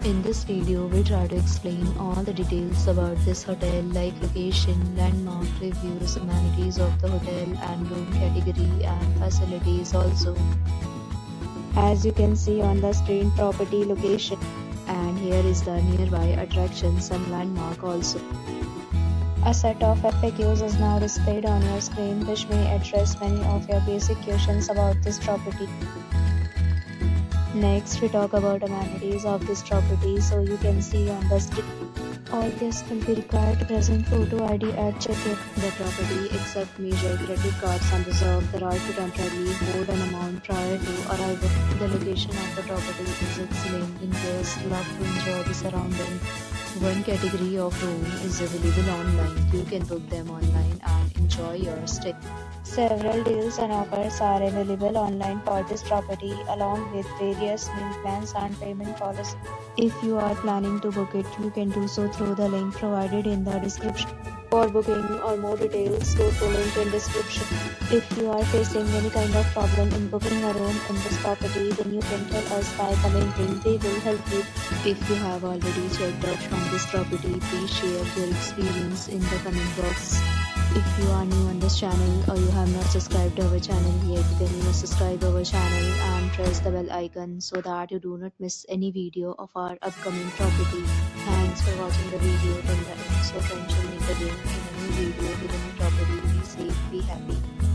In this video, we try to explain all the details about this hotel like location, landmark, reviews, amenities of the hotel and room category and facilities also. As you can see on the screen, property location. And here is the nearby attractions and landmark also. A set of FAQs is now displayed on your screen which may address many of your basic questions about this property. Next, we talk about amenities of this property. So you can see on the screen, all guests will be required to present photo ID at check-in. The property accepts major credit cards and reserve the right to temporarily hold an amount prior to arrival. The location of the property is excellent in case you love to enjoy the surrounding. One category of room is available online. You can book them online and enjoy your stay. Several deals and offers are available online for this property along with various meal plans and payment policies. If you are planning to book it, you can do so through the link provided in the description. For booking or more details, go to link in description. If you are facing any kind of problem in booking a room in this property, then you can tell us by commenting. We will help you. If you have already checked out from this property, please share your experience in the comment box. If you are new on this channel or you have not subscribed to our channel yet, then you must subscribe our channel and press the bell icon so that you do not miss any video of our upcoming property. Thanks for watching the video till the end. So friends, will meet again in a new video with a new property. Be safe, be happy.